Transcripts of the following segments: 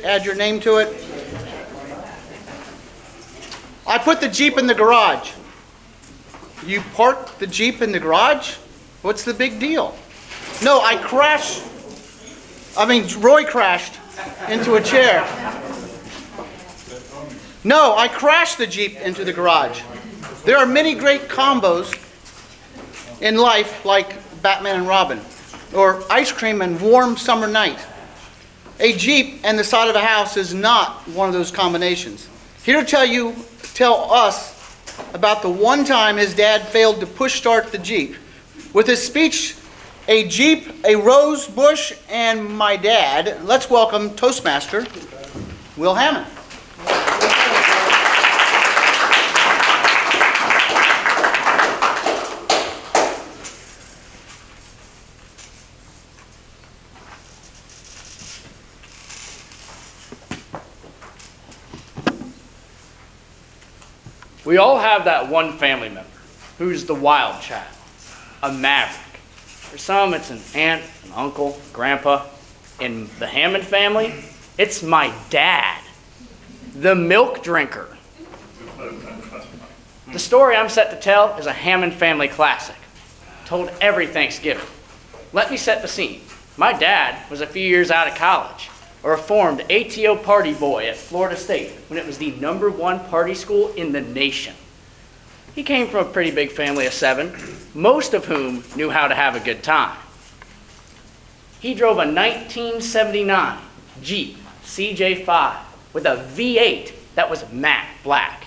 add your name to it. I put the Jeep in the garage. You parked the Jeep in the garage? What's the big deal? No, Roy crashed into a chair. No, I crashed the Jeep into the garage. There are many great combos in life, like Batman and Robin, or ice cream and warm summer night. A Jeep and the side of a house is not one of those combinations. Here to tell us about the one time his dad failed to push start the Jeep. With his speech, a Jeep, a rose bush, and my dad, let's welcome Toastmaster Will Hamman. We all have that one family member who's the wild child, a maverick. For some, it's an aunt, an uncle, grandpa. In the Hamman family, it's my dad, the milk drinker. The story I'm set to tell is a Hamman family classic, told every Thanksgiving. Let me set the scene. My dad was a few years out of college, a reformed ATO party boy at Florida State when it was the #1 party school in the nation. He came from a pretty big family of 7, most of whom knew how to have a good time. He drove a 1979 Jeep CJ5 with a V8 that was matte black.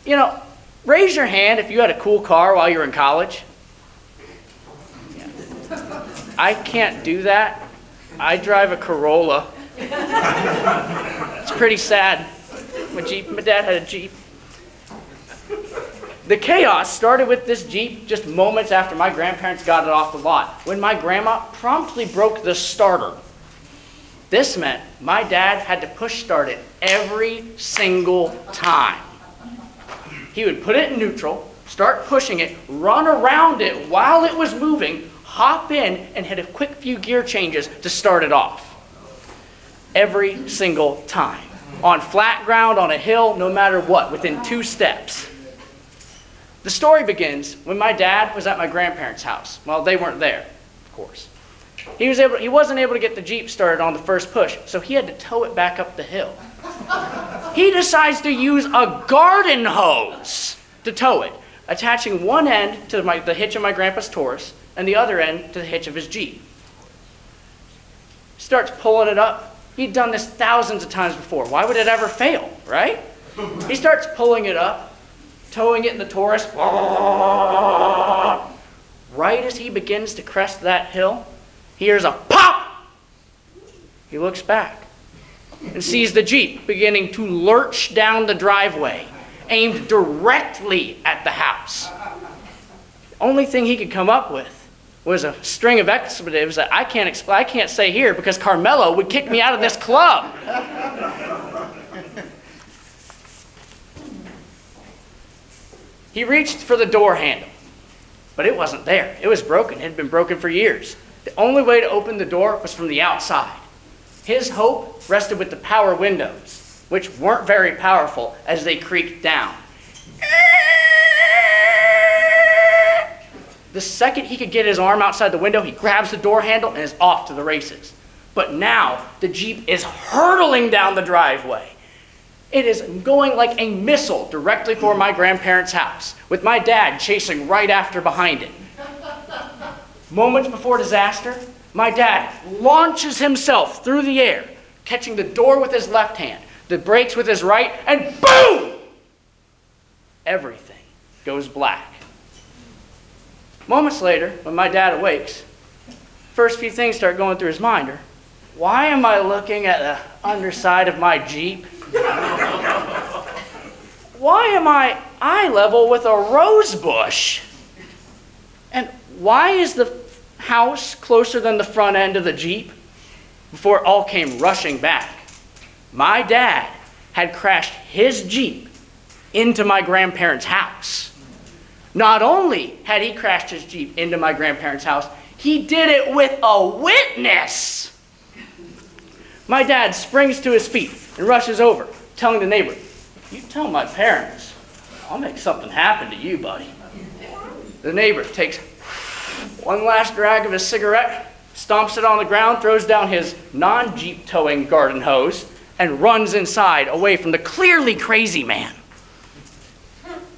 You know, raise your hand if you had a cool car while you were in college. Yeah. I can't do that. I drive a Corolla. It's pretty sad. My dad had a Jeep. The chaos started with this Jeep just moments after my grandparents got it off the lot, when my grandma promptly broke the starter. This meant my dad had to push start it every single time. He would put it in neutral, start pushing it, run around it while it was moving, hop in, and hit a quick few gear changes to start it off. Every single time. On flat ground, on a hill, no matter what, within 2 steps. The story begins when my dad was at my grandparents' house. Well, they weren't there, of course. He wasn't able to get the Jeep started on the first push, so he had to tow it back up the hill. He decides to use a garden hose to tow it, attaching one end to the hitch of my grandpa's Taurus and the other end to the hitch of his Jeep. Starts pulling it up. He'd done this thousands of times before. Why would it ever fail, right? He starts pulling it up, towing it in the Taurus. Right as he begins to crest that hill, he hears a pop! He looks back and sees the Jeep beginning to lurch down the driveway, aimed directly at the house. The only thing he could come up with was a string of expletives that I can't say here because Carmelo would kick me out of this club. He reached for the door handle, but it wasn't there. It was broken. It had been broken for years. The only way to open the door was from the outside. His hope rested with the power windows, which weren't very powerful as they creaked down. The second he could get his arm outside the window, he grabs the door handle and is off to the races. But now, the Jeep is hurtling down the driveway. It is going like a missile directly for my grandparents' house, with my dad chasing right after behind it. Moments before disaster, my dad launches himself through the air, catching the door with his left hand, the brakes with his right, and boom! Everything goes black. Moments later, when my dad awakes, first few things start going through his mind are, why am I looking at the underside of my Jeep? Why am I eye level with a rose bush? And why is the house closer than the front end of the Jeep? Before it all came rushing back, my dad had crashed his Jeep into my grandparents' house. Not only had he crashed his Jeep into my grandparents' house, he did it with a witness. My dad springs to his feet and rushes over, telling the neighbor, "You tell my parents, I'll make something happen to you, buddy." The neighbor takes one last drag of his cigarette, stomps it on the ground, throws down his non-Jeep towing garden hose, and runs inside away from the clearly crazy man.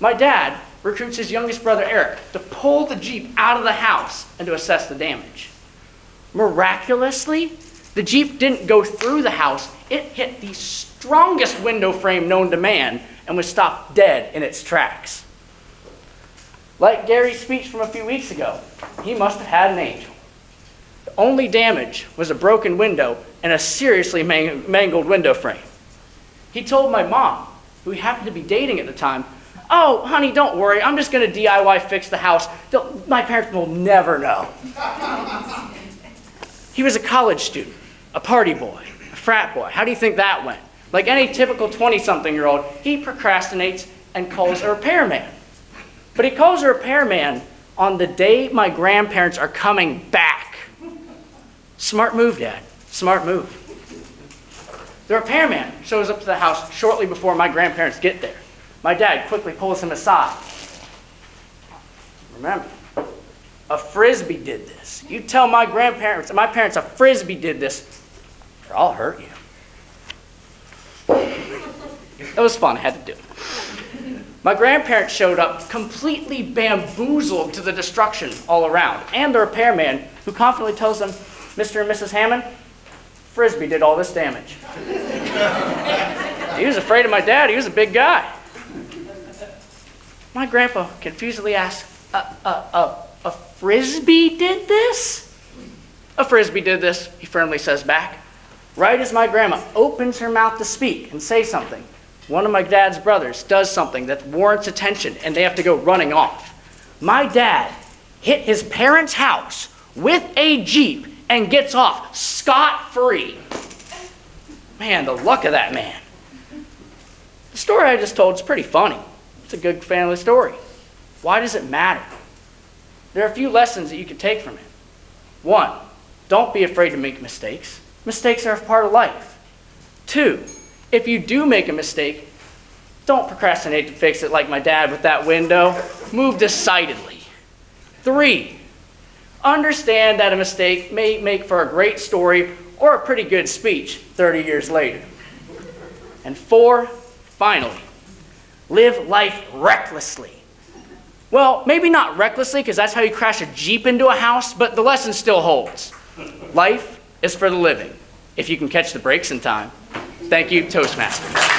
My dad recruits his youngest brother Eric to pull the Jeep out of the house and to assess the damage. Miraculously, the Jeep didn't go through the house. It hit the strongest window frame known to man and was stopped dead in its tracks. Like Gary's speech from a few weeks ago, he must have had an angel. The only damage was a broken window and a seriously mangled window frame. He told my mom, who he happened to be dating at the time, "Oh, honey, don't worry. I'm just going to DIY fix the house. My parents will never know." He was a college student, a party boy, a frat boy. How do you think that went? Like any typical 20-something-year-old, he procrastinates and calls a repairman. But he calls a repairman on the day my grandparents are coming back. Smart move, Dad. Smart move. The repairman shows up to the house shortly before my grandparents get there. My dad quickly pulls him aside. "Remember, a Frisbee did this. You tell my parents a Frisbee did this, or I'll hurt you." It was fun. I had to do it. My grandparents showed up completely bamboozled to the destruction all around, and the repairman, who confidently tells them, "Mr. and Mrs. Hamman, Frisbee did all this damage." He was afraid of my dad. He was a big guy. My grandpa confusedly asked, a Frisbee did this?" "A Frisbee did this," he firmly says back. Right as my grandma opens her mouth to speak and say something, one of my dad's brothers does something that warrants attention, and they have to go running off. My dad hit his parents' house with a Jeep and gets off scot-free. Man, the luck of that man. The story I just told is pretty funny. It's a good family story. Why does it matter? There are a few lessons that you can take from it. 1, don't be afraid to make mistakes. Mistakes are a part of life. 2, if you do make a mistake, don't procrastinate to fix it like my dad with that window. Move decidedly. 3, understand that a mistake may make for a great story or a pretty good speech 30 years later. And 4, finally, live life recklessly. Well, maybe not recklessly, because that's how you crash a Jeep into a house, but the lesson still holds. Life is for the living, if you can catch the brakes in time. Thank you, Toastmasters.